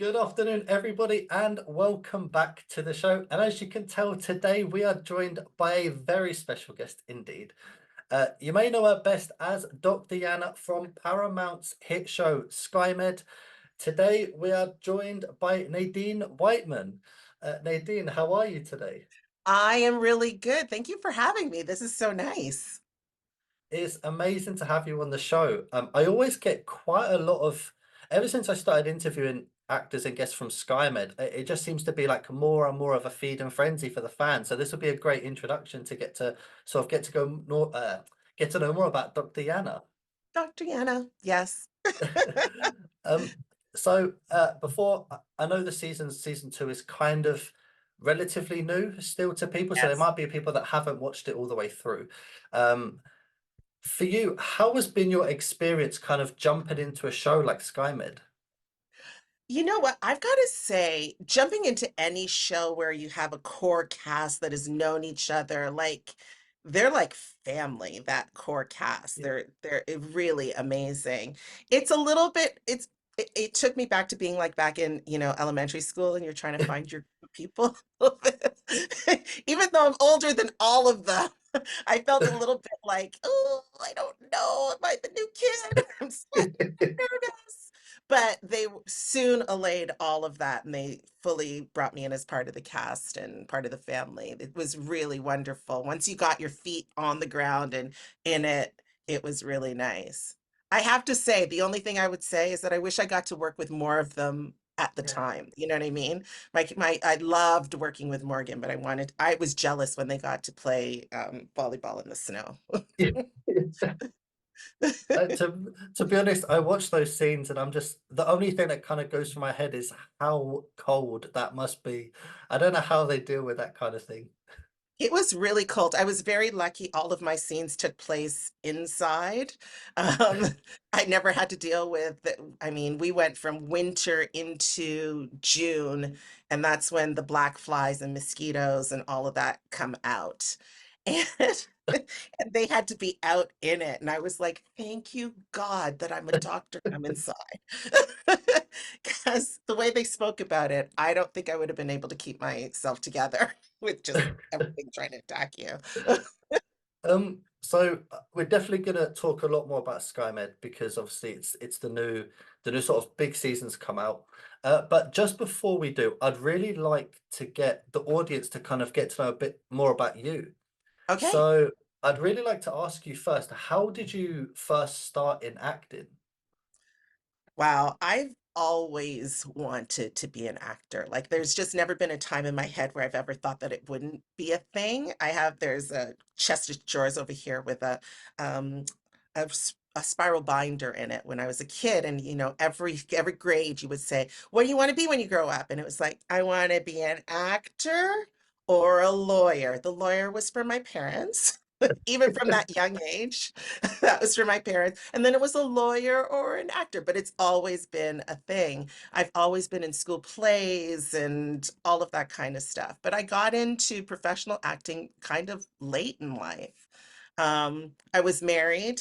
Good afternoon, everybody, and welcome back to the show. And as you can tell, today we are joined by a very special guest indeed. You may know her best as Dr. Yana from Paramount's hit show SkyMed. Today we are joined by Nadine Whiteman. Nadine, how are you today? I am really good. Thank you for having me. This is so nice. It's amazing to have you on the show. I always get quite a lot of, ever since I started interviewing actors and guests from SkyMed, it just seems to be like more and more of a feed and frenzy for the fans. So this would be a great introduction to get to sort of get to go more, get to know more about Dr. Yana. Dr. Yana, yes. Um, before I know the season two is kind of relatively new still to people, so there Yes. might be people that haven't watched it all the way through. Um, For you, how has been your experience kind of jumping into a show like SkyMed? You know what? I've got to say, jumping into any show where you have a core cast that has known each other, like they're like family, that core cast. Yeah. They're really amazing. It's a little bit, it took me back to being like back in, elementary school and you're trying to find your group of people. Even though I'm older than all of them, I felt a little bit like, oh, I don't know. Am I the new kid? I'm so nervous. But they soon allayed all of that and they fully brought me in as part of the cast and part of the family. It was really wonderful. Once you got your feet on the ground and in it, it was really nice. I have to say, the only thing I would say is that I wish I got to work with more of them at the Yeah. time. You know what I mean? I loved working with Morgan, but I was jealous when they got to play volleyball in the snow. To be honest, I watch those scenes and I'm just the only thing that kind of goes through my head is how cold that must be. I don't know how they deal with that kind of thing. It was really cold. I was very lucky all of my scenes took place inside. Um, I never had to deal with I mean, we went from winter into June, and that's when the black flies and mosquitoes and all of that come out. And, and they had to be out in it. And I was like, thank you, God, that I'm a doctor and I'm inside. Because the way they spoke about it, I don't think I would have been able to keep myself together with just everything trying to attack you. We're definitely gonna talk a lot more about SkyMed because obviously it's the new sort of big seasons come out. But just before we do, I'd really like to get the audience to kind of get to know a bit more about you. Okay. So I'd really like to ask you first, how did you first start in acting? Wow. I've always wanted to be an actor. Like, there's just never been a time in my head where I've ever thought that it wouldn't be a thing. There's a chest of drawers over here with um, a spiral binder in it when I was a kid. And, every grade you would say, what do you want to be when you grow up? And it was like, I want to be an actor or a lawyer. The lawyer was for my parents. Even from that young age, that was for my parents. And then it was a lawyer or an actor, but it's always been a thing. I've always been in school plays and all of that kind of stuff. But I got into professional acting kind of late in life. I was married,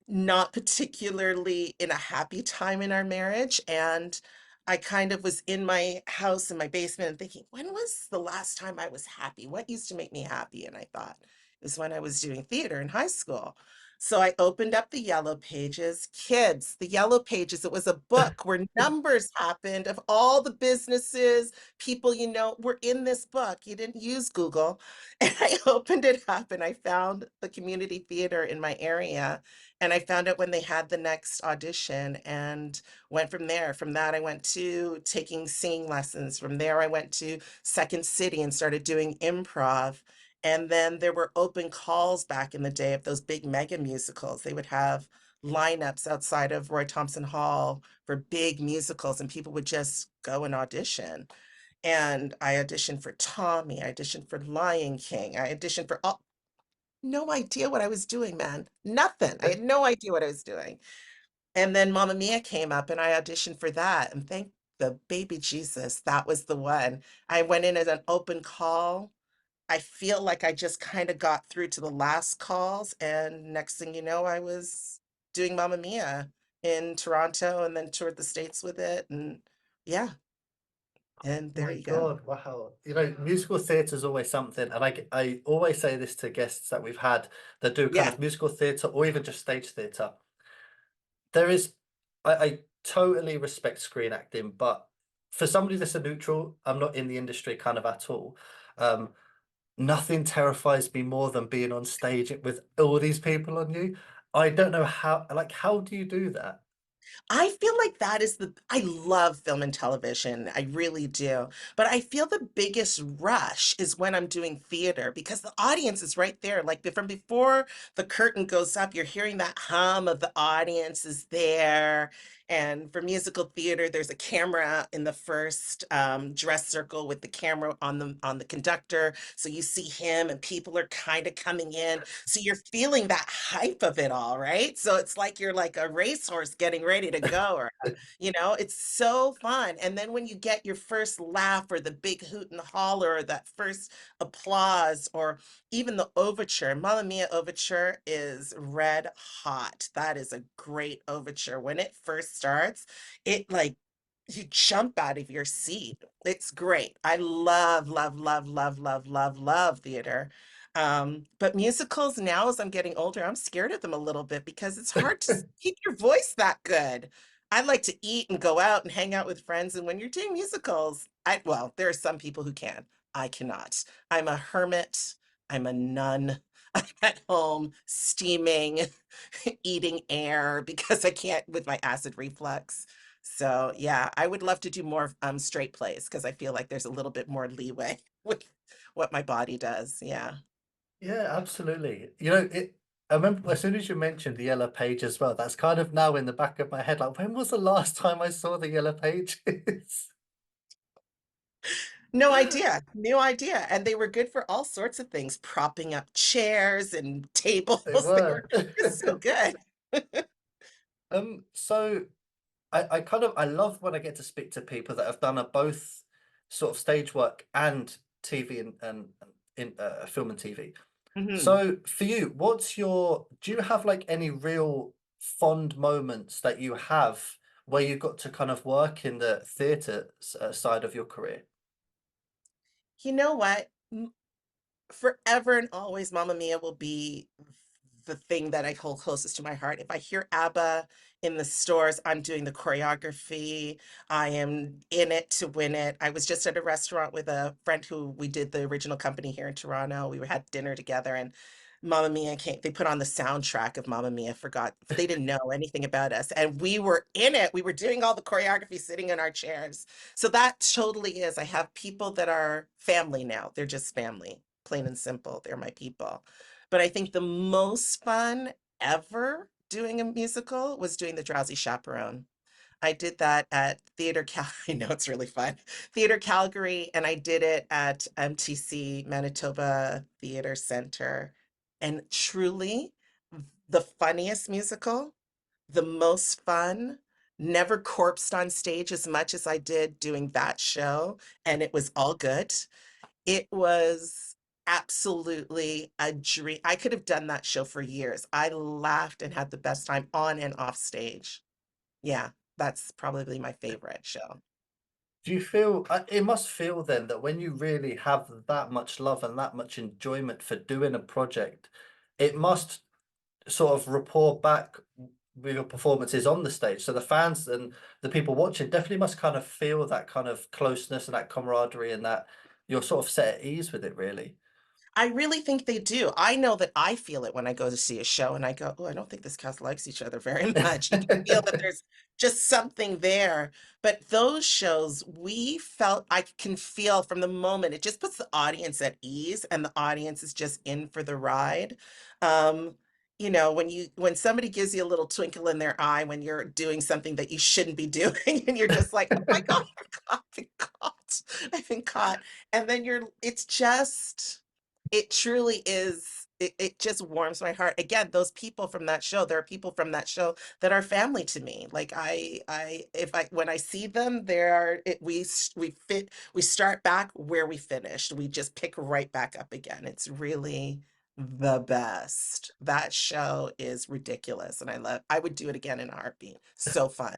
not particularly in a happy time in our marriage. And I kind of was in my house in my basement and thinking, when was the last time I was happy? What used to make me happy? And I thought, is when I was doing theater in high school. So I opened up the Yellow Pages. Kids, the Yellow Pages, it was a book where numbers happened of all the businesses, people were in this book. You didn't use Google. And I opened it up and I found the community theater in my area. And I found out when they had the next audition and went from there. From that, I went to taking singing lessons. From there, I went to Second City and started doing improv. And then there were open calls back in the day of those big mega musicals. They would have lineups outside of Roy Thompson Hall for big musicals, and people would just go and audition. And I auditioned for Tommy, I auditioned for Lion King, I auditioned for all, no idea what I was doing, man. Nothing. I had no idea what I was doing. And then Mamma Mia came up and I auditioned for that. And thank the baby Jesus, that was the one. I went in as an open call. I feel like I just kind of got through to the last calls, and next thing you know, I was doing Mamma Mia in Toronto and then toured the States with it. And yeah. And Oh there my you go. God, wow. You know, musical theatre is always something, and I always say this to guests that we've had that do kind Yeah. of musical theatre or even just stage theatre. There is, I totally respect screen acting, but for somebody that's a neutral, I'm not in the industry kind of at all. Um, Nothing terrifies me more than being on stage with all these people on you. I don't know how, like, how do you do that? I feel like that is I love film and television. I really do. But I feel the biggest rush is when I'm doing theater because the audience is right there. Like from before the curtain goes up, you're hearing that hum of the audience is there. And for musical theater, there's a camera in the first dress circle with the camera on the conductor. So you see him and people are kind of coming in. So you're feeling that hype of it all, right? So it's like you're like a racehorse getting ready to go, or it's so fun. And then when you get your first laugh or the big hoot and holler or that first applause or even the overture, Mamma Mia overture is red hot. That is a great overture. When it first starts, it like you jump out of your seat. It's great. I love, love, love, love, love, love, love theater. But musicals now, as I'm getting older, I'm scared of them a little bit because it's hard to keep your voice that good. I like to eat and go out and hang out with friends. And when you're doing musicals, well, there are some people who can. I cannot. I'm a hermit. I'm a nun. I'm at home steaming, eating air because I can't with my acid reflux. So yeah, I would love to do more straight plays because I feel like there's a little bit more leeway with what my body does. Yeah. Yeah, absolutely. You know, I remember as soon as you mentioned the Yellow Page as well, that's kind of now in the back of my head. Like, when was the last time I saw the Yellow Pages? No idea. No idea. And they were good for all sorts of things, propping up chairs and tables. They They were were. just so good. So I kind of I love when I get to speak to people that have done a both sort of stage work and TV and in film and TV. Mhm. So for you, do you have like any real fond moments that you have where you got to kind of work in the theatre side of your career? You know what? Forever and always, Mamma Mia will be the thing that I hold closest to my heart. If I hear ABBA in the stores, I'm doing the choreography. I am in it to win it. I was just at a restaurant with a friend who we did the original company here in Toronto. We had dinner together and Mamma Mia came, they put on the soundtrack of Mamma Mia, forgot, they didn't know anything about us. And we were in it. We were doing all the choreography sitting in our chairs. So that totally is. I have people that are family now. They're just family, plain and simple. They're my people. But I think the most fun ever doing a musical was doing The Drowsy Chaperone. I did that at Theater Cal. I know it's really fun. Theater Calgary, and I did it at MTC, Manitoba Theater Center. And truly, the funniest musical, the most fun, never corpsed on stage as much as I did doing that show, and it was all good. It was absolutely a dream. I could have done that show for years. I laughed and had the best time on and off stage. Yeah, that's probably my favorite show. Do you feel it must feel then that when you really have that much love and that much enjoyment for doing a project, it must sort of rapport back with your performances on the stage. So the fans and the people watching definitely must kind of feel that kind of closeness and that camaraderie and that you're sort of set at ease with it, really. I really think they do. I know that I feel it when I go to see a show and I go, oh, I don't think this cast likes each other very much. You can feel that there's just something there. But those shows, I can feel from the moment, it just puts the audience at ease and the audience is just in for the ride. Um, when somebody gives you a little twinkle in their eye when you're doing something that you shouldn't be doing, and you're just like, oh my God, I've been caught. I've been caught. And then it's just it truly is it just warms my heart. Again, those people from that show, there are people from that show that are family to me. Like I if I when I see them, we start back where we finished. We just pick right back up again. It's really the best. That show is ridiculous and I would do it again in a heartbeat. So fun.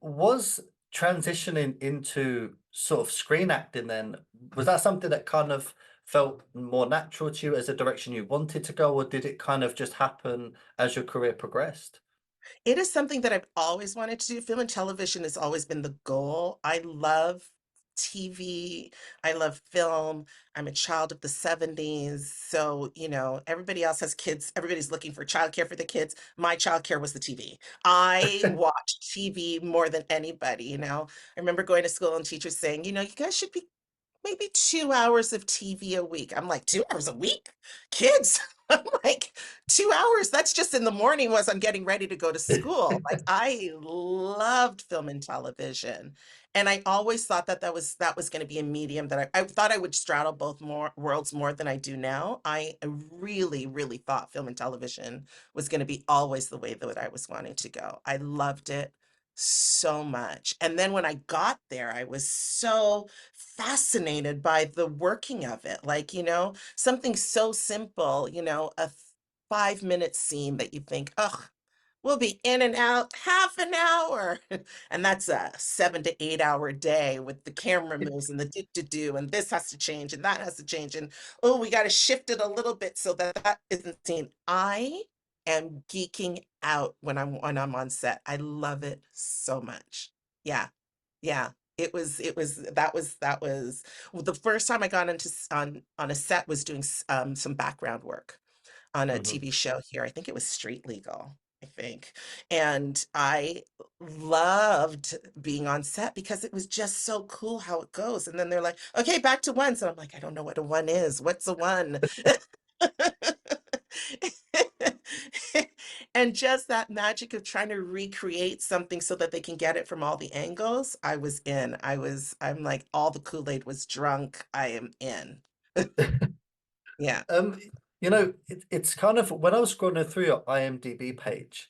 Was transitioning into sort of screen acting then, was that something that kind of felt more natural to you as a direction you wanted to go, or did it kind of just happen as your career progressed? It is something that I've always wanted to do. Film and television has always been the goal. I love TV. I love film. I'm a child of the 70s. So, everybody else has kids. Everybody's looking for childcare for the kids. My childcare was the TV. I watched TV more than anybody, I remember going to school and teachers saying, you guys should be maybe 2 hours of TV a week. I'm like, 2 hours a week? Kids? I'm like, 2 hours? That's just in the morning as I'm getting ready to go to school. Like, I loved film and television. And I always thought that that was going to be a medium that I thought I would straddle both more worlds more than I do now. I really, really thought film and television was going to be always the way that I was wanting to go. I loved it so much. And then when I got there, I was so fascinated by the working of it. Like, something so simple, a 5-minute scene that you think, oh, we'll be in and out half an hour. And that's a 7 to 8 hour day with the camera moves and the do, and this has to change and that has to change. And oh, we got to shift it a little bit so that that isn't seen. I am geeking out when I'm on set. I love it so much. Yeah. Yeah, that was well, the first time I got into on a set was doing some background work on a Mhm. TV show here. I think it was Street Legal, I think. And I loved being on set because it was just so cool how it goes. And then they're like, okay, back to ones. And I'm like, I don't know what a one is. What's a one? And just that magic of trying to recreate something so that they can get it from all the angles, I was in. I'm like, all the Kool-Aid was drunk. I am in. Yeah. Um, it's kind of when I was scrolling through your IMDb page,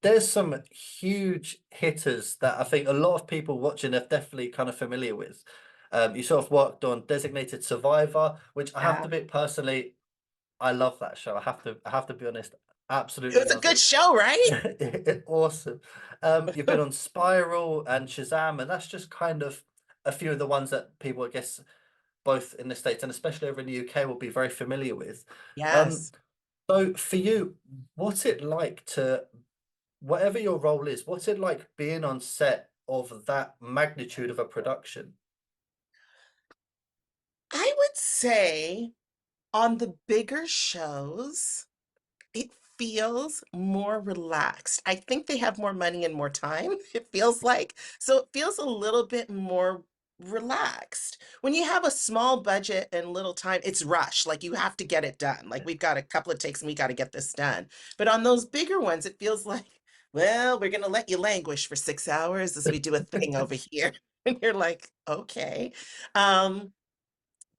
there's some huge hitters that I think a lot of people watching are definitely kind of familiar with. You sort of worked on Designated Survivor, which I have to Yeah. admit personally, I love that show. I have to be honest, It absolutely was a love good it. show, right? Awesome. You've been on Spiral and Shazam, and that's just kind of a few of the ones that people, I guess, both in the States and especially over in the UK will be very familiar with. Um, Yes. so for you, what's it like to, whatever your role is, what's it like being on set of that magnitude of a production? I would say on the bigger shows, it feels more relaxed. I think they have more money and more time, it feels like. So it feels a little bit more relaxed. When you have a small budget and little time, it's rush. Like you have to get it done. Like we've got a couple of takes and we got to get this done. But on those bigger ones, it feels like, well, we're going to let you languish for 6 hours as we do a thing over here. And you're like, okay. Um,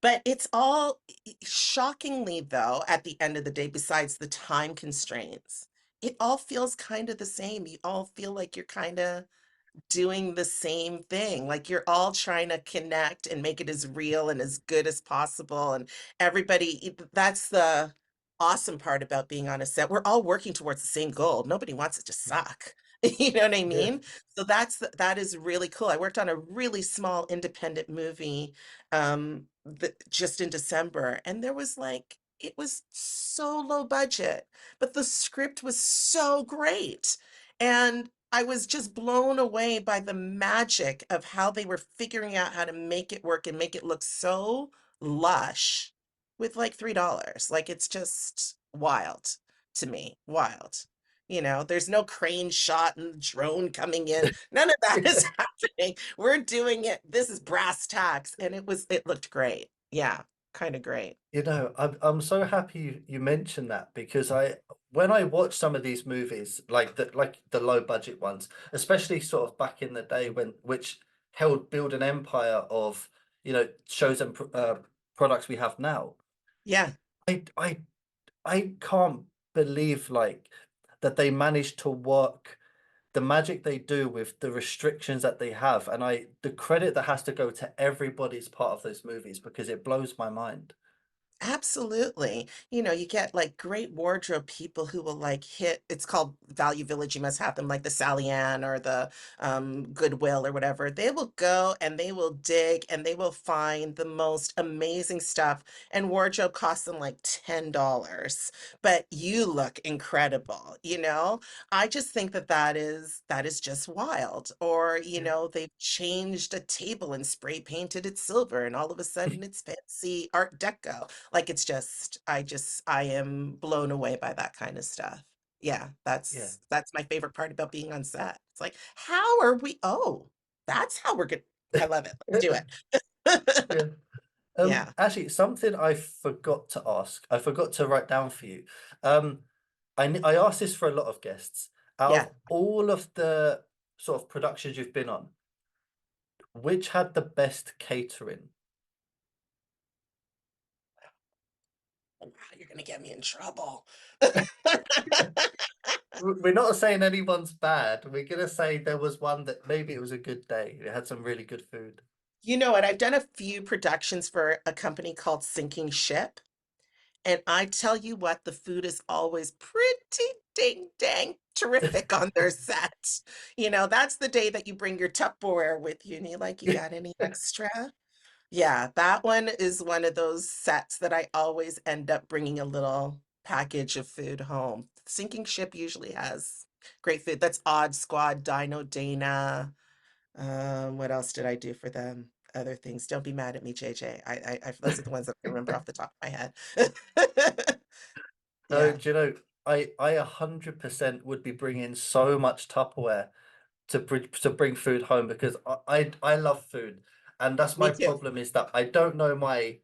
but it's all shockingly, though, at the end of the day, besides the time constraints, it all feels kind of the same. You all feel like you're kind of doing the same thing. Like you're all trying to connect and make it as real and as good as possible. And that's the awesome part about being on a set. We're all working towards the same goal. Nobody wants it to suck. You know what I Yeah. mean? So that is really cool. I worked on a really small independent movie just in December, and it was so low budget, but the script was so great. And I was just blown away by the magic of how they were figuring out how to make it work and make it look so lush with like $3. Like it's just wild to me. Wild. There's no crane shot and drone coming in. None of that is happening. We're doing it. This is brass tacks. And it looked great. Yeah, kind of great. I'm so happy you mentioned that because I when I watch some of these movies, like the low budget ones, especially sort of back in the day when which helped build an empire of, shows and products we have now. Yeah. I I I can't believe that they managed to work the magic they do with the restrictions that they have, and the credit that has to go to everybody's part of those movies because it blows my mind. Absolutely. You know, you get like great wardrobe people who will like hit, it's called Value Village. You must have them like the Sally Ann or the Goodwill or whatever. They will go and they will dig and they will find the most amazing stuff. And wardrobe costs them like $10, but you look incredible, you know? I just think that that is just wild. Or, you Yeah. know, they've changed a table and spray painted it silver and all of a sudden it's fancy Art Deco. Like it's I am blown away by that kind of stuff. Yeah, Yeah. that's my favorite part about being on set. It's like, how are we, oh, that's how we're good. I love it. Let's do it. Yeah. Yeah, Actually, something I forgot to ask, I forgot to write down for you. Um, I asked this for a lot of guests. Out yeah. of all of the sort of productions you've been on, which had the best catering? Wow, you're gonna get me in trouble. We're not saying anyone's bad. We're gonna say there was one that maybe it was a good day. It had some really good food. You know what? I've done a few productions for a company called Sinking Ship. And I tell you what, the food is always pretty ding dang terrific on their set. You know, that's the day that you bring your Tupperware with you and you're like, you got any extra? Yeah, that one is one of those sets that I always end up bringing a little package of food home. Sinking Ship usually has great food. That's Odd Squad, Dino Dana. What else did I do for them? Other things. Don't be mad at me, JJ. Those are the ones that I remember off the top of my head. No, Yeah, do you know, I 100% would be bringing so much Tupperware to bring food home because I love food, and that's my me too. problem is that I don't know my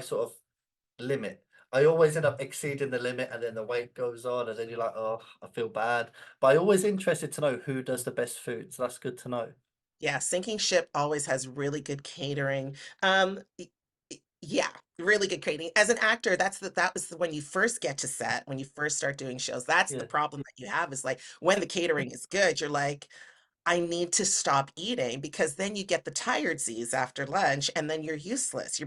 sort of limit. I always end up exceeding the limit, and then the weight goes on, and then you're like, oh, I feel bad. But I'm always interested to know who does the best food, so that's good to know. Yeah, Sinking Ship always has really good catering. Yeah, really good catering. As an actor, that was the when you first get to set, when you first start doing shows. That's the Yeah. problem that you have is like when the catering is good, you're like, I need to stop eating because then you get the tiredsies after lunch and then you're useless.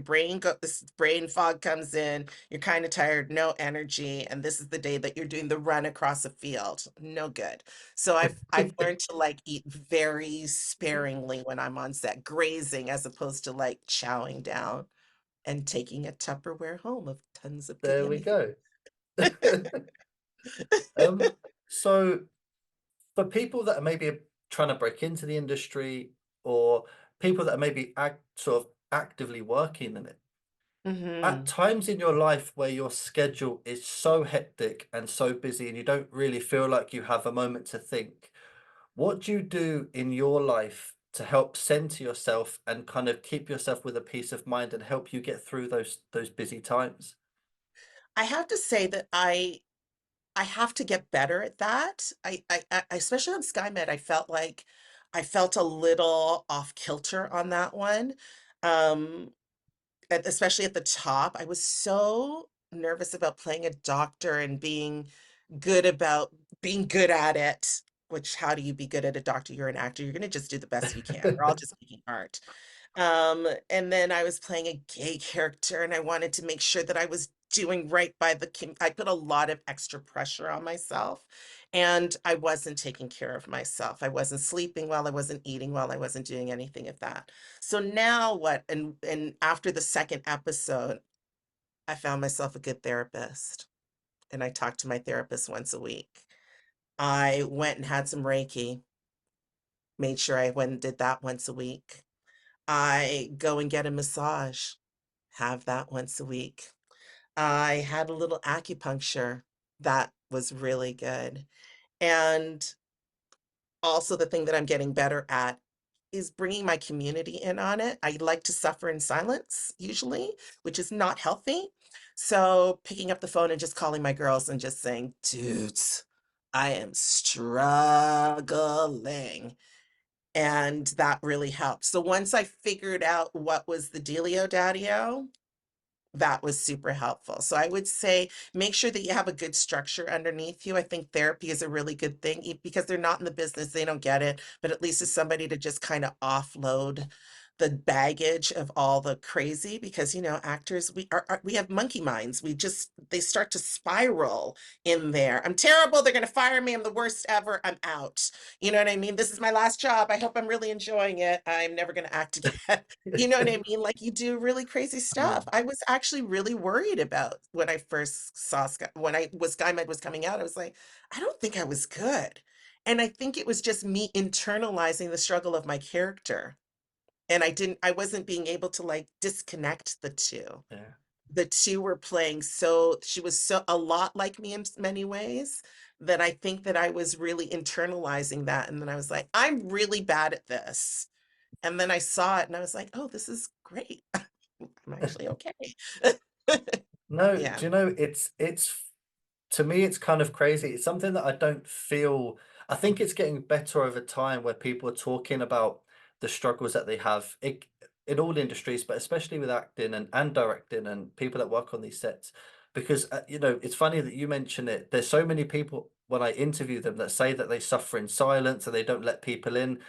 This brain fog comes in, you're kind of tired, no energy, and this is the day that you're doing the run across a field. No good. So I've learned to like eat very sparingly when I'm on set, grazing as opposed to like chowing down and taking a Tupperware home of tons of good There we yummy food. go. Um, so for people that are maybe trying to break into the industry or people that are maybe sort of actively working in it, at Hmm. times in your life where your schedule is so hectic and so busy and you don't really feel like you have a moment to think, what do you do in your life to help center yourself and kind of keep yourself with a peace of mind and help you get through those busy times? I have to say that I have to get better at that. Especially on SkyMed, I felt a little off kilter on that one. Um, especially at the top, I was so nervous about playing a doctor and being good at it. Which, how do you be good at a doctor? You're an actor. You're going to just do the best you can. We're all just making art. And then I was playing a gay character and I wanted to make sure that I was doing right by I put a lot of extra pressure on myself and I wasn't taking care of myself. I wasn't sleeping well, I wasn't eating well, I wasn't doing anything of that. So now what? And after the second episode, I found myself a good therapist and I talked to my therapist once a week. I went and had some Reiki, made sure I went and did that once a week. I go and get a massage, have that once a week. I had a little acupuncture that was really good. And also, the thing that I'm getting better at is bringing my community in on it. I like to suffer in silence, usually, which is not healthy. So, picking up the phone and just calling my girls and just saying, dudes, I am struggling. And that really helped. So once I figured out what was the dealio daddio, that was super helpful. So I would say make sure that you have a good structure underneath you. I think therapy is a really good thing because they're not in the business, they don't get it, but at least it's somebody to just kind of offload the baggage of all the crazy because actors we have monkey minds. They start to spiral in there. I'm terrible, they're going to fire me, I'm the worst ever, I'm out. You know what I mean? This is my last job, I hope I'm really enjoying it, I'm never going to act again. You know what I mean? Like, you do really crazy stuff. Mm, I was actually really worried about when I first saw when I was SkyMed was coming out. I was like, I don't think I was good. And I think it was just me internalizing the struggle of my character. And I wasn't being able to like disconnect the two. yeah. The two were playing, so she was so a lot like me in many ways, that I think that I was really internalizing that. And then I was like, I'm really bad at this. And then I saw it and I was like, oh, this is great. I'm actually okay. No, Yeah. do you know, to me, it's kind of crazy. It's something that I don't feel. I think it's getting better over time where people are talking about the struggles that they have in all industries, but especially with acting and directing and people that work on these sets. Because, it's funny that you mention it. There's so many people when I interview them that say that they suffer in silence and they don't let people in.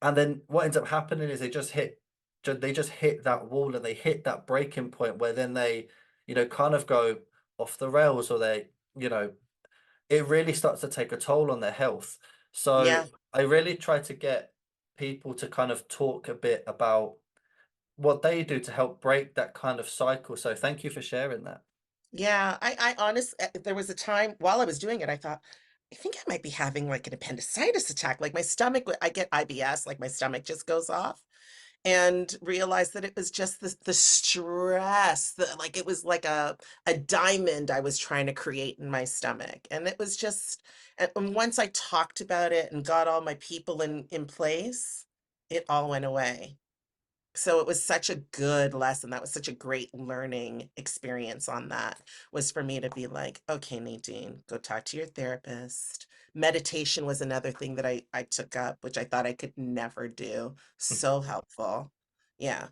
And then what ends up happening is they just hit that wall and they hit that breaking point where then they, kind of go off the rails or you know, it really starts to take a toll on their health. So Yeah. I really try to get people to kind of talk a bit about what they do to help break that kind of cycle. So thank you for sharing that. Yeah. I honestly, there was a time while I was doing it, I thought, I think I might be having like an appendicitis attack. Like my stomach, I get IBS, like my stomach just goes off. And realized that it was just the stress, like it was like a diamond I was trying to create in my stomach. And it was just, and once I talked about it and got all my people in place, it all went away. So it was such a good lesson. That was such a great learning experience on that, was for me to be like, okay, Nadine, go talk to your therapist. Meditation was another thing that I took up, which I thought I could never do. So helpful. Yeah.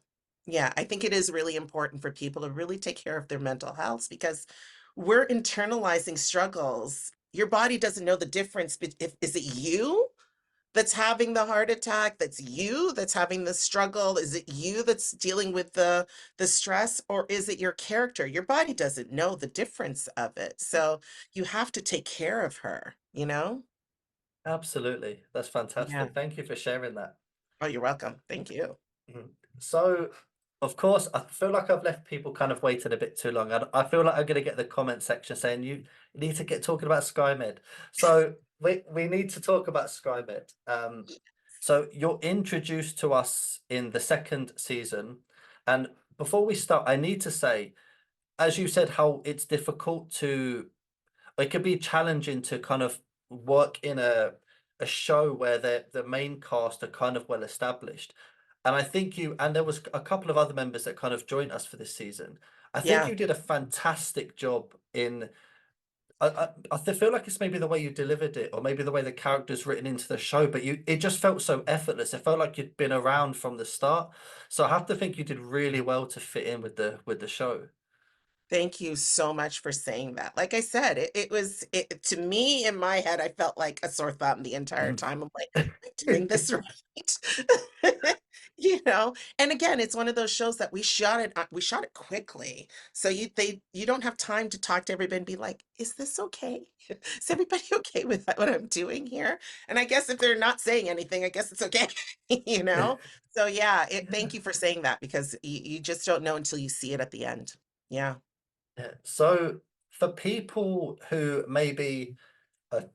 Yeah. I think it is really important for people to really take care of their mental health because we're internalizing struggles. Your body doesn't know the difference. If is it you that's having the heart attack, that's you that's having the struggle, is it you that's dealing with the stress, or is it your character? Your body doesn't know the difference of it, so you have to take care of her. Absolutely. That's Yeah. fantastic. Thank you for sharing that. Oh, you're welcome. Thank you. Mhm. So, of course, I feel like I've left people kind of waiting a bit too long. I feel like I'm going to get the comment section saying you need to get talking about SkyMed. So we need to talk about SkyMed. So you're introduced to us in the second season, and before we start, I need to say, as you said, how it's difficult to it can be challenging to kind of work in a show where the main cast are kind of well established. And I think there was a couple of other members that kind of joined us for this season. I think Yeah. you did a fantastic job in feel like it's maybe the way you delivered it or maybe the way the character's written into the show, but it just felt so effortless. It felt like you'd been around from the start. So I have to think you did really well to fit in with the show. Thank you so much for saying that. Like I said, it was to me in my head, I felt like a sore thumb the entire time. I'm like, am I doing this right? And again, it's one of those shows that we shot it quickly. So you don't have time to talk to everybody and be like, is this okay? Is everybody okay with what I'm doing here? And I guess if they're not saying anything, I guess it's okay, you know? So yeah, thank you for saying that because you just don't know until you see it at the end. Yeah. Yeah. So for people who maybe are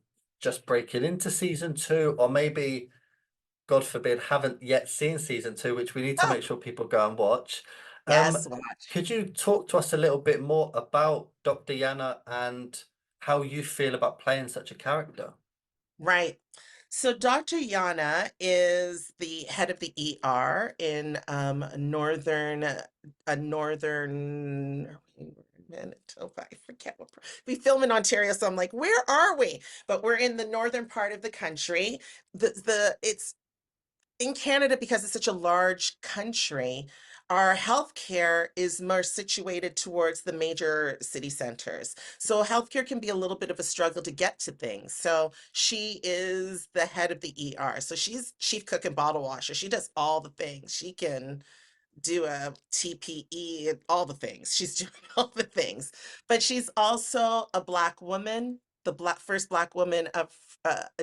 just breaking into season two, or maybe, God forbid, haven't yet seen season two, which we need to make sure people go and watch, Yes, um, watch. could you talk to us a little bit more about Dr. Yana and how you feel about playing such a character? Right. So Dr. Yana is the head of the ER in northern Manitoba. I forget we film in Ontario, so I'm like, where are we? But we're in the northern part of the country. It's in Canada because it's such a large country. our healthcare is more situated towards the major city centers. So healthcare can be a little bit of a struggle to get to things. So she is the head of the ER. So she's chief cook and bottle washer. She does all the things. She can do a TPE, and all the things. She's doing all the things. But she's also a Black woman, the first Black woman of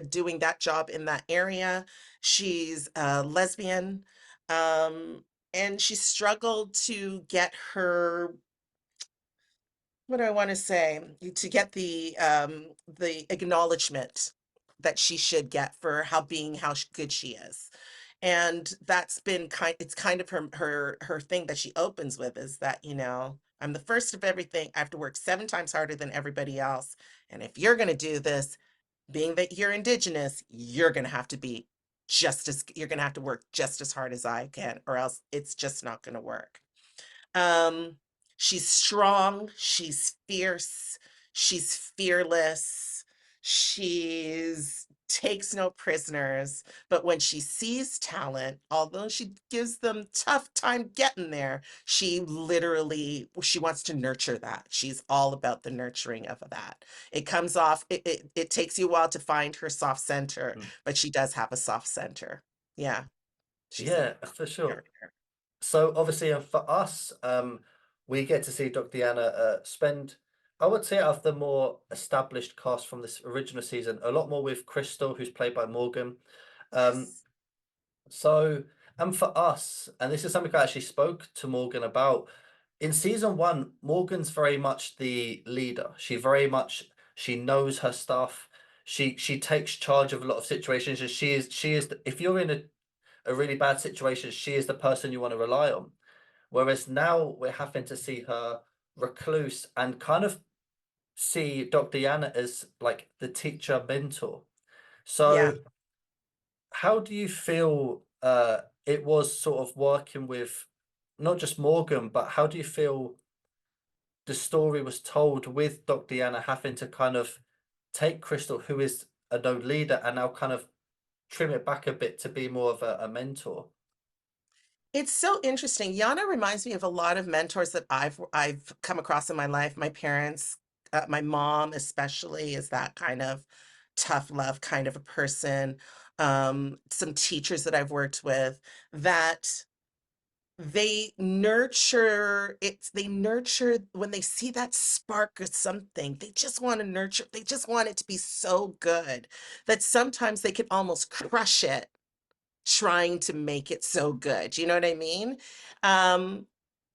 doing that job in that area. She's a lesbian, um, and she struggled to get her, what do I want to say, to get the acknowledgement that she should get for how good she is. And that's been it's kind of her thing that she opens with, is that, I'm the first of everything. I have to work 7 times harder than everybody else. And if you're going to do this, being that you're indigenous, you're going to have to work just as hard as I can, or else it's just not going to work. Um, she's strong, she's fierce, she's fearless, she's takes no prisoners, but when she sees talent, although she gives them tough time getting there, she wants to nurture that. She's all about the nurturing of that. It comes off, it takes you a while to find her soft center, Mm. but she does have a soft center. Yeah, she's a Yeah, for sure. character. So obviously, for us, we get to see Dr. Yana spend, I would say, out of the more established cast from this original season, a lot more with Crystal, who's played by Morgan. Um, Yes. so, and for us, and this is something I actually spoke to Morgan about. In season one, Morgan's very much the leader. She knows her stuff. She takes charge of a lot of situations, and if you're in a really bad situation, she is the person you want to rely on. Whereas now we're having to see her recluse and kind of see Dr. Yana as like the teacher mentor. Yeah. So how do you feel it was sort of working with not just Morgan, but how do you feel the story was told with Dr. Yana having to kind of take Crystal, who is a known leader, and now kind of trim it back a bit to be more of a mentor? It's so interesting. Yana reminds me of a lot of mentors that I've come across in my life. My parents, my mom especially, is that kind of tough love kind of a person. Some teachers that I've worked with, that they nurture when they see that spark or something. They just want to nurture, they just want it to be so good that sometimes they can almost crush it trying to make it so good. You know what I mean? Um,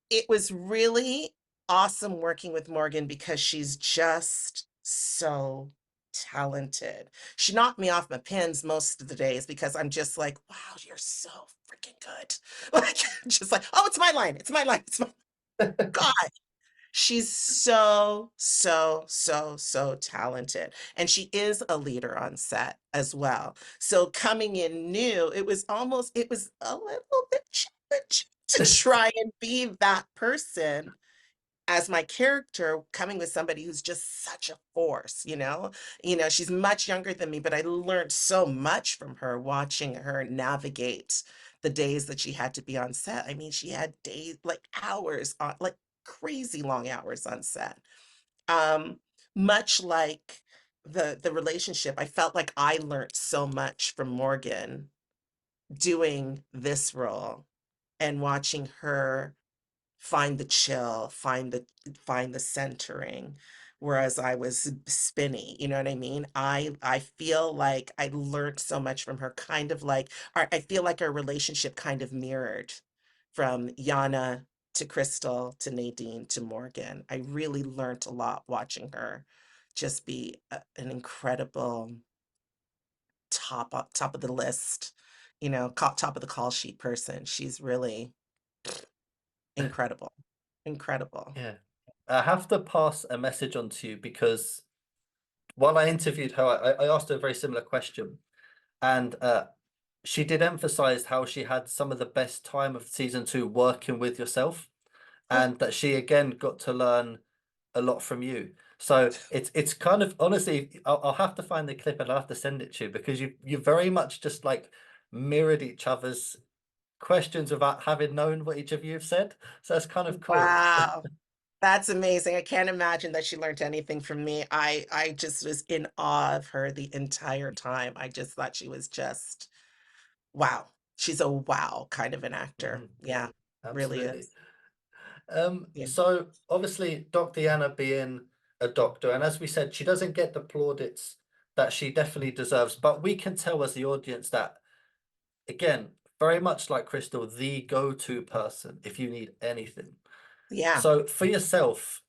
it was really awesome working with Morgan because she's just so talented. She knocked me off my pins most of the days because I'm just like, wow, you're so freaking good. Like, just like, oh, it's my line. It's my line. It's my God. She's so, so, so, so talented. And she is a leader on set as well. So coming in new, it was a little bit challenging to try and be that person as my character, coming with somebody who's just such a force, you know? She's much younger than me, but I learned so much from her, watching her navigate the days that she had to be on set. I mean, she had days, like hours on, like crazy long hours on set. Um, Much like the relationship, I felt like I learned so much from Morgan doing this role and watching her find the chill, find the centering, whereas I was spinny, you know what I mean? I feel like I learned so much from her, kind of like I feel like our relationship kind of mirrored from Yana to Crystal to Nadine to Morgan. I really learned a lot watching her just be an incredible top of the list, top of the call sheet person. She's really incredible. Incredible. Yeah. I have to pass a message on to you because while I interviewed her, I asked her a very similar question. And she did emphasize how she had some of the best time of season two working with yourself, Oh, and that she again got to learn a lot from you. So it's kind of honestly, I'll have to find the clip and I'll have to send it to you because you very much just like mirrored each other's questions without having known what each of you have said. So that's kind of cool. Wow. That's amazing. I can't imagine that she learned anything from me. I just was in awe of her the entire time. I just thought she was just wow. She's a wow kind of an actor. Mhm. Yeah, really Absolutely. is. Yeah. So obviously, Dr. Yana being a doctor, and as we said, she doesn't get the plaudits that she definitely deserves. But we can tell as the audience that, again, very much like Crystal, the go-to person if you need anything. Yeah. So for yourself,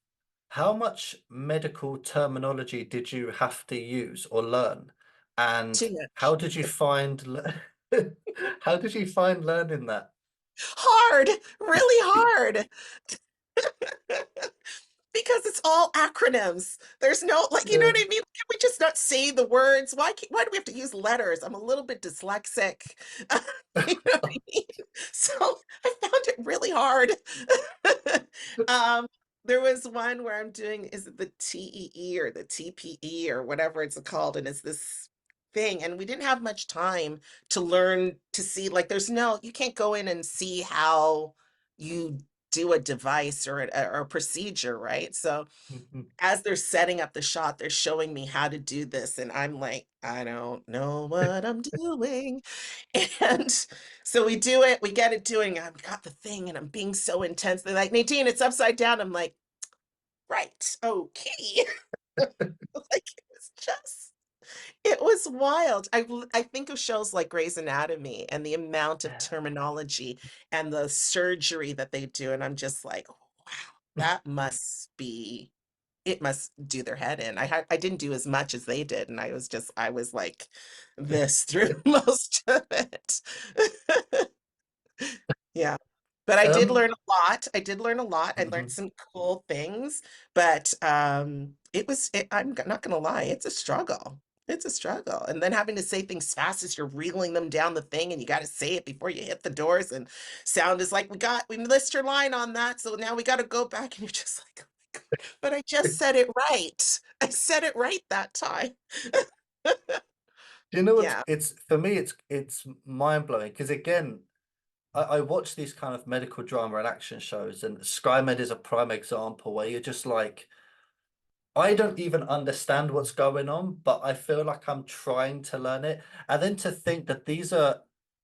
how much medical terminology did you have to use or learn? And Too how much. did you find how did you find learning that? Hard, really hard. Because it's all acronyms. There's no like, you know Yeah. what I mean? Can we just not say the words? Why do we have to use letters? I'm a little bit dyslexic. You know what I mean? So I found it really hard. Um, there was one where I'm doing, is it the TEE or the TPE or whatever it's called? And it's this thing, and we didn't have much time to learn to see, like, you can't go in and see how you do a device or a procedure, right? So Mhm. as they're setting up the shot, they're showing me how to do this, and I'm like, I don't know what I'm doing. And so we do it, we get it doing, I've got the thing, and I'm being so intense. They're like, Nadine, it's upside down. I'm like, right, okay. Like it was wild. I think of shows like Grey's Anatomy and the amount of Yeah. terminology and the surgery that they do, and I'm just like, wow, that must be it must do their head in. I didn't do as much as they did, and I was like this through most of it. Yeah. But I did Um, learn a lot. I did learn a lot. I learned mhm. some cool things, but I'm not gonna lie, it's a struggle. It's a struggle. And then having to say things fast as you're reeling them down the thing, and you got to say it before you hit the doors. And sound is like, we missed your line on that. So now we got to go back. And you're just like, oh my God. But I just said it right. I said it right that time. Do you know what Yeah. it's for me, it's mind blowing because again, I watch these kind of medical drama and action shows, and SkyMed is a prime example where you're just like, I don't even understand what's going on, but I feel like I'm trying to learn it. And then to think that these are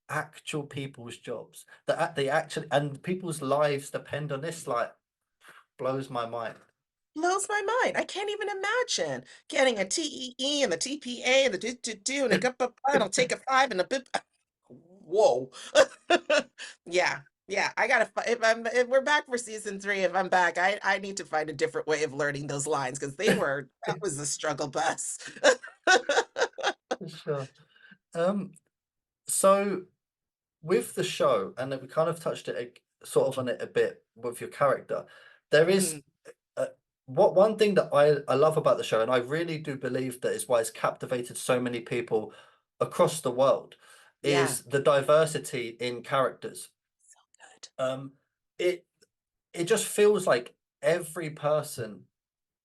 actual people's jobs, that they actually and people's lives depend on this, like blows my mind. Blows my mind. I can't even imagine getting a TEE and the TPA and the do and a and I'll take a 5 and a bip. Whoa. Yeah. Yeah. I gotta if we're back for season 3, if I'm back, I need to find a different way of learning those lines because that was a struggle bus. For sure. Um, so with the show, and then we kind of touched it sort of on it a bit with your character, there is Mhm. uh, what one thing that I love about the show, and I really do believe that is why it's captivated so many people across the world, Yeah. is the diversity in characters. So good. Um, it it just feels like every person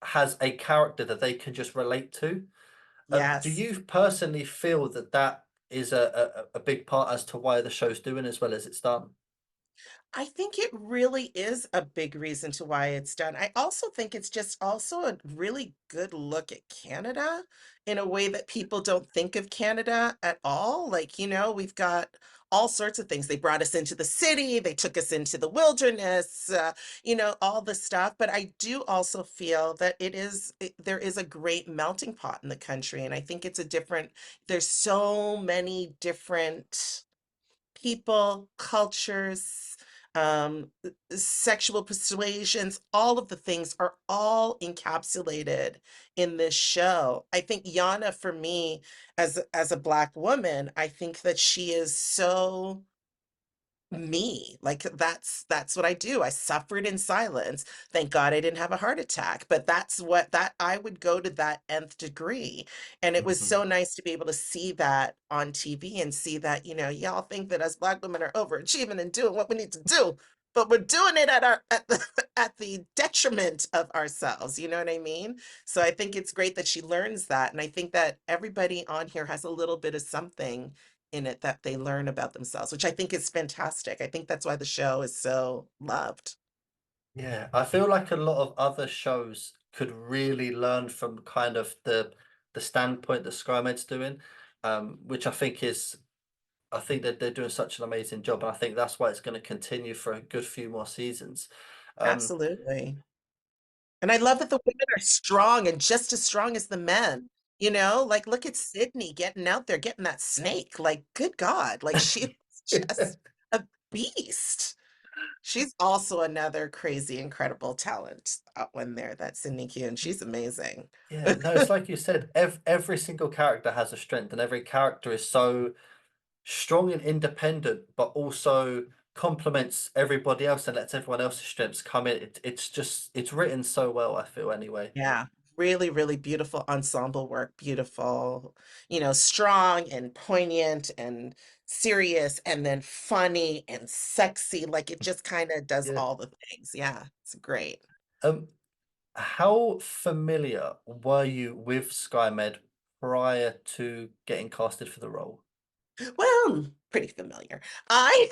has a character that they can just relate to. Do Yes. you personally feel that that is a big part as to why the show's doing as well as it's done? I think it really is a big reason to why it's done. I also think it's just also a really good look at Canada in a way that people don't think of Canada at all. Like, we've got all sorts of things. They brought us into the city, they took us into the wilderness, all the stuff. But I do also feel that there is a great melting pot in the country. And I think there's so many different people, cultures, sexual persuasions, all of the things are all encapsulated in this show. I think Yana, for me, as a Black woman, I think that she is so me. Like that's what I do. I suffered in silence. Thank God I didn't have a heart attack, but that I would go to that nth degree. And it was Mhm. so nice to be able to see that on TV and see that, y'all think that us Black women are overachieving and doing what we need to do, but we're doing it at the detriment of ourselves. You know what I mean? So I think it's great that she learns that. And I think that everybody on here has a little bit of something in it that they learn about themselves, which I think is fantastic. I think that's why the show is so loved. Yeah, I feel like a lot of other shows could really learn from kind of the standpoint that SkyMed's doing, which I think that they're doing such an amazing job, and I think that's why it's going to continue for a good few more seasons. Um, Absolutely. And I love that the women are strong and just as strong as the men. You know, like look at Sydney getting out there, getting that snake. Like, good God, like she was just a beast. She's also another crazy, incredible talent out one there, that Sydney Q, she's amazing. yeah, no, it's like you said, every single character has a strength, and every character is so strong and independent, but also complements everybody else and lets everyone else's strengths come in. It's just it's written so well, I feel anyway. Yeah, really, really beautiful ensemble work. Beautiful, strong and poignant and serious and then funny and sexy. Like it just kind of does Yeah. all the things. Yeah, it's great. Um, how familiar were you with SkyMed prior to getting casted for the role? Well, pretty familiar. I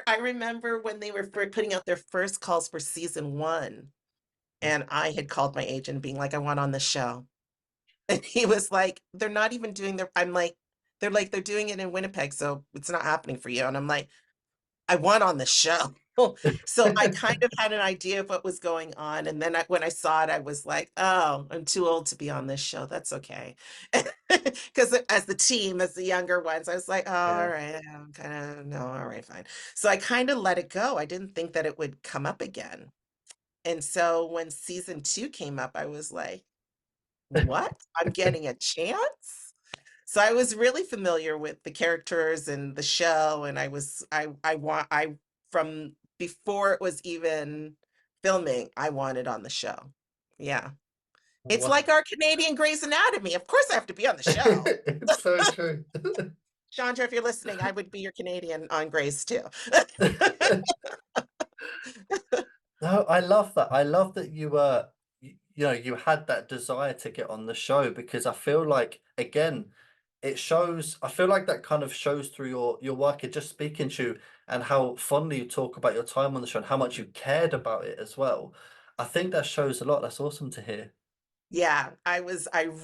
I remember when they were putting out their first calls for season one, and I had called my agent being like, I want on the show. And he was like, they're not even doing their, I'm like, they're doing it in Winnipeg, so it's not happening for you. And I'm like, I want on the show. So I kind of had an idea of what was going on. And then when I saw it, I was like, oh, I'm too old to be on this show. That's okay. Because as the team, as the younger ones, I was like, oh, all Yeah. right, I'm kind of, no, all right, fine. So I kind of let it go. I didn't think that it would come up again. And so when season two came up, I was like, what? I'm getting a chance? So I was really familiar with the characters and the show, and I from before it was even filming, I wanted on the show. Yeah. It's Wow. like our Canadian Grey's Anatomy. Of course I have to be on the show. It's so true. Chandra, if you're listening, I would be your Canadian on Grey's too. No, I love that. I love that you you know, you had that desire to get on the show because I feel like again, it shows I feel like that kind of shows through your work and just speaking to you and how fondly you talk about your time on the show and how much you cared about it as well. I think that shows a lot. That's awesome to hear. Yeah, I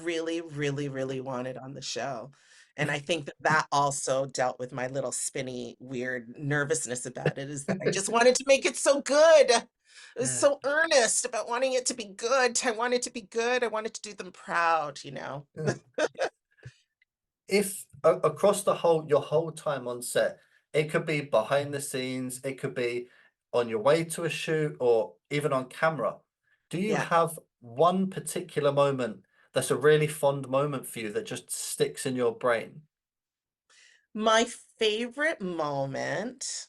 really, really, really wanted on the show. And I think that that also dealt with my little spinny, weird nervousness about it, is that I just wanted to make it so good. I was Yeah. so earnest about wanting it to be good. I wanted to be good. I wanted to do them proud. Yeah. If across the whole your whole time on set, it could be behind the scenes, it could be on your way to a shoot or even on camera. Do you Yeah. have one particular moment that's a really fond moment for you that just sticks in your brain? My favorite moment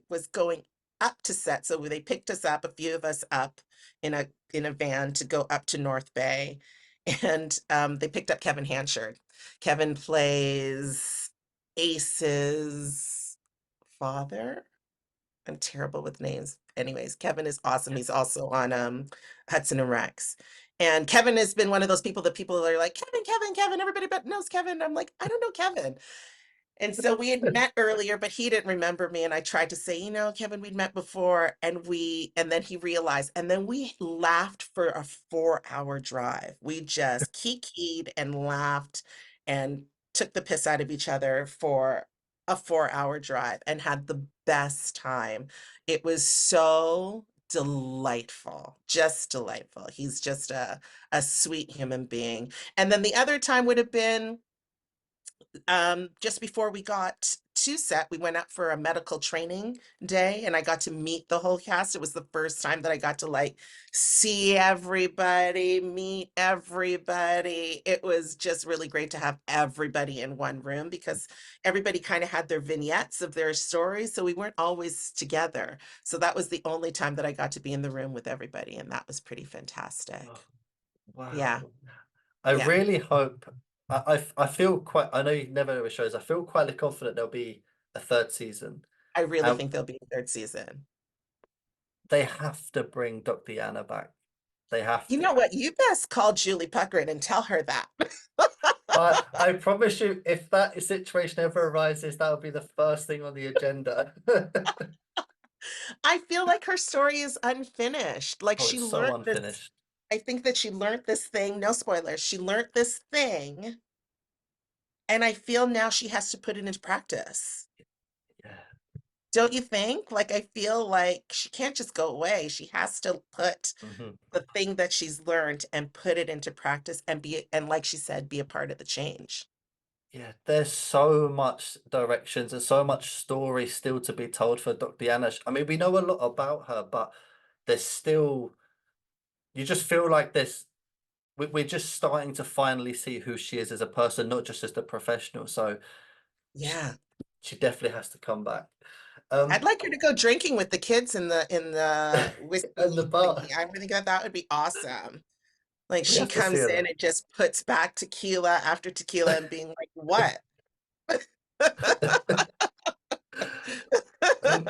was going up to set. So they picked us up, a few of us up in a van to go up to North Bay, and they picked up Kevin Hanchard. Kevin plays Ace's father. I'm terrible with names. Anyways, Kevin is awesome. He's also on Hudson and Rex. And Kevin has been one of those people that people are like, Kevin, Kevin, Kevin, everybody but knows Kevin. I'm like, I don't know Kevin. And so we had met earlier, but he didn't remember me. And I tried to say, Kevin, we'd met before. And then he realized, and then we laughed for a 4-hour drive. We just kikied and laughed and took the piss out of each other for a 4-hour drive and had the best time. It was so delightful, just delightful. He's just a sweet human being. And then the other time would have been just before we got to set, we went up for a medical training day and I got to meet the whole cast. It was the first time that I got to like see everybody, meet everybody. It was just really great to have everybody in one room because everybody kind of had their vignettes of their stories. So we weren't always together. So that was the only time that I got to be in the room with everybody. And that was pretty Oh, fantastic. Yeah. wow. I Yeah. really hope I feel quite I know you never know with shows. I feel quietly confident there'll be a third season. I really And think there'll be a third season. they have to bring Dr. Yana back. They have You to. know what? You best call Julie Puckett and tell her that. I promise you, if that situation ever arises, that'll be the first thing on the agenda. I feel like her story is unfinished. Like Oh, she it's so learned this, unfinished. I think that she learned this thing, no spoilers, she learned this thing, and I feel now she has to put it into practice. Yeah. Don't you think? Like, I feel like she can't just go away. She has to put Mhm. the thing that she's learned and put it into practice and and like she said, be a part of the change. Yeah, there's so much directions and so much story still to be told for Dr. Yana. I mean, we know a lot about her, but there's still, you just feel like we're just starting to finally see who she is as a person, not just as a professional. So she, Yeah. she definitely has to come back. I'd Um, like her to go drinking with the kids in the and the whiskey bar, thingy. I think that would be awesome. Like we she have to see comes her in there. and just puts back tequila after tequila and being like, what? Um,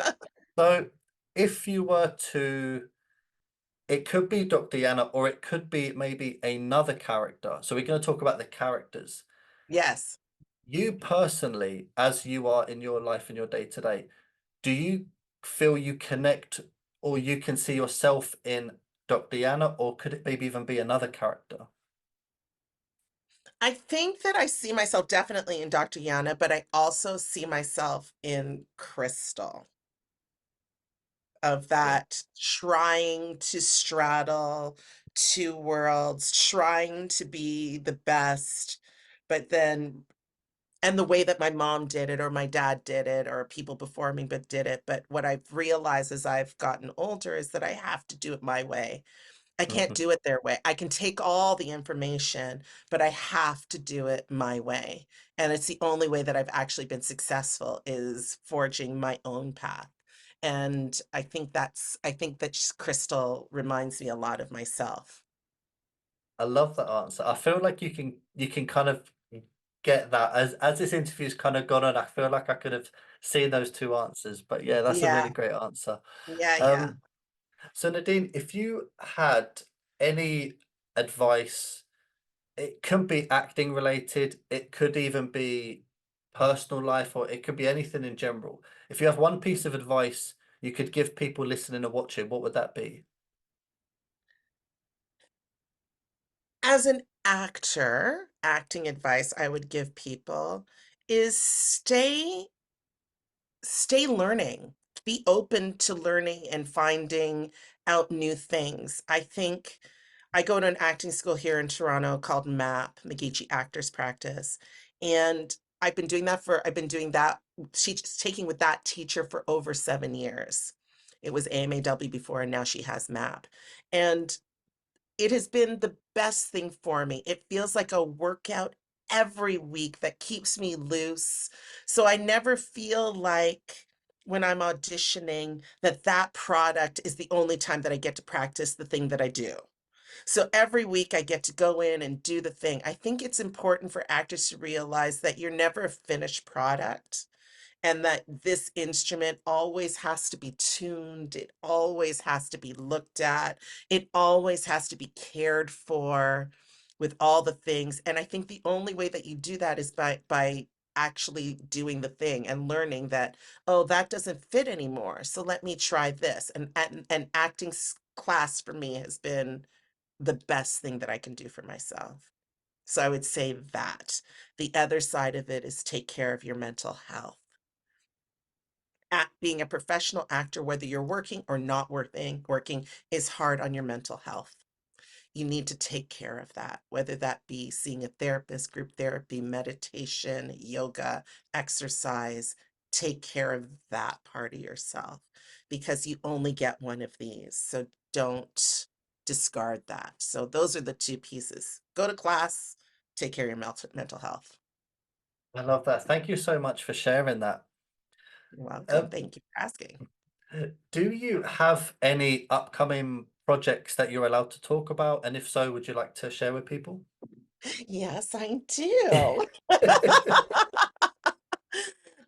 so if you were to, it could be Dr. Yana, or it could be maybe another character. So we're going to talk about the characters. Yes. You personally, as you are in your life in your day to day, do you feel you connect or you can see yourself in Dr. Yana, or could it maybe even be another character? I think that I see myself definitely in Dr. Yana, but I also see myself in Crystal, of Yeah. that trying to straddle two worlds, trying to be the best, but then, and the way that my mom did it or my dad did it or people before me but did it. But what I've realized as I've gotten older is that I have to do it my way. I can't Mhm. do it their way. I can take all the information, but I have to do it my way. And it's the only way that I've actually been successful is forging my own path. And I think that Crystal reminds me a lot of myself. I love that answer. I feel like you can kind of get that as this interview's kind of gone on. I feel like I could have seen those two answers, but yeah, that's a Yeah, really great answer. yeah. Um, so Nadine, if you had any advice, it could be acting related, it could even be personal life, or it could be anything in general. If you have one piece of advice you could give people listening or watching, what would that be? As an actor, acting advice I would give people is stay learning, be open to learning and finding out new things. I think I go to an acting school here in Toronto called MAP, McGeechee Actors Practice, and I've been doing that, she's taking with that teacher for over 7 years. It was AMAW before, and now she has MAP. And it has been the best thing for me. It feels like a workout every week that keeps me loose. So I never feel like when I'm auditioning that that product is the only time that I get to practice the thing that I do. So every week I get to go in and do the thing. I think it's important for actors to realize that you're never a finished product and that this instrument always has to be tuned, it always has to be looked at, it always has to be cared for with all the things. And I think the only way that you do that is by actually doing the thing and learning that, oh, that doesn't fit anymore. So let me try this. And acting class for me has been the best thing that I can do for myself. So I would say that. The other side of it is take care of your mental health. Being a professional actor, whether you're working or not working is hard on your mental health. You need to take care of that, whether that be seeing a therapist, group therapy, meditation, yoga, exercise. Take care of that part of yourself because you only get one of these. So don't discard that. So those are the two pieces. Go to class, take care of your mental health. I love that. Thank you so much for sharing that. You're welcome. Um, Thank you for asking. do you have any upcoming projects that you're allowed to talk about? And if so, would you like to share with people? Yes, I do.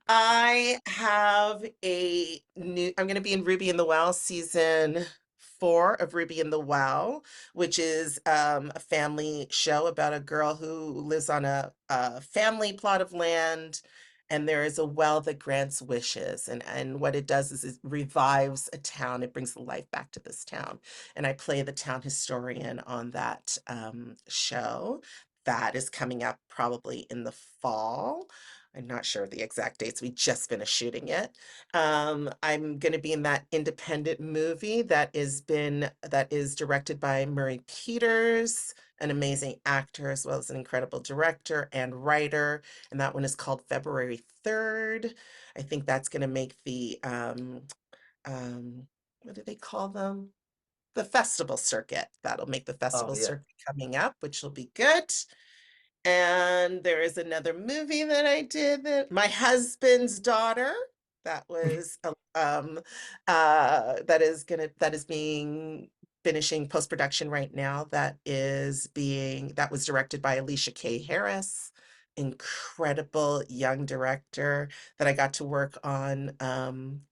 I have I'm going to be in Ruby in the Well season 4 of Ruby and the Well, which is a family show about a girl who lives on a family plot of land, and there is a well that grants wishes. And what it does is it revives a town. It brings the life back to this town. And I play the town historian on that show. That is coming up probably in the fall. I'm not sure of the exact dates. We just finished shooting it. I'm going to be in that independent movie that is directed by Murray Peters, an amazing actor as well as an incredible director and writer. And that one is called February 3rd. I think that's going to make the what do they call them? The festival circuit. That'll make the Oh festival yeah. circuit coming up, which will be good. And there is another movie that I did that My Husband's Daughter, that was that is being finishing post-production right now. That was directed by Alicia Kay Harris, incredible young director that I got to work on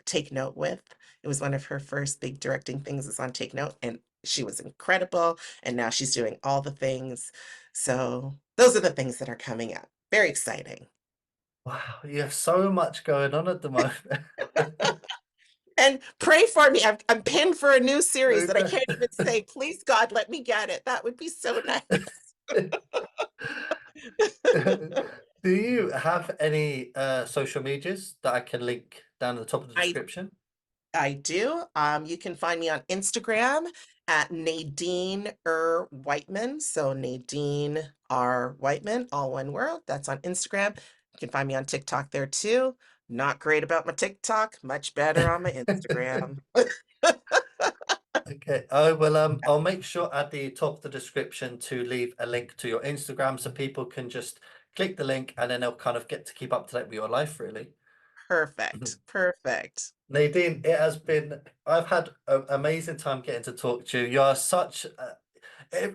Take Note with. It was one of her first big directing things is on Take Note, and she was incredible, and now she's doing all the things. So those are the things that are coming up. Very exciting. Wow, you have so much going on at the moment. And pray for me. I'm pinned for a new series that I can't even say. Please, God, let me get it. That would be so nice. Do you have any social medias that I can link down at the top of the I description? I do. You can find me on Instagram at Nadine Whiteman. So Nadine R. Whiteman, all one word. That's on Instagram. You can find me on TikTok there too. Not great about my TikTok, much better on my Instagram. Okay, I'll make sure at the top of the description to leave a link to your Instagram so people can just click the link and then they'll kind of get to keep up to date with your life, really. Perfect. Perfect. Nadine, I've had an amazing time getting to talk to you. You're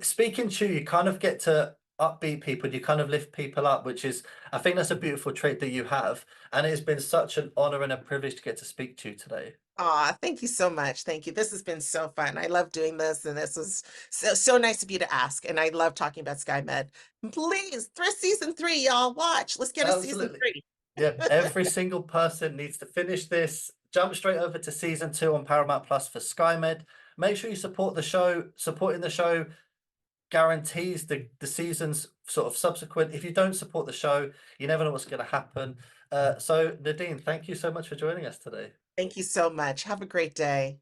speaking to you, you kind of get to upbeat people, you kind of lift people up, which is, I think that's a beautiful trait that you have. And it's been such an honor and a privilege to get to speak to you today. Aw, thank you so much. Thank you. This has been so fun. I love doing this, and this was so nice of you to ask. And I love talking about SkyMed. Please, season 3, y'all. Watch. Let's get a season Absolutely. 3. Yeah, every single person needs to finish this. Jump straight over to season 2 on Paramount Plus for SkyMed. Make sure you support the show. Supporting the show guarantees the seasons sort of subsequent. If you don't support the show, you never know what's going to happen. So Nadine, thank you so much for joining us today. Thank you so much. Have a great day.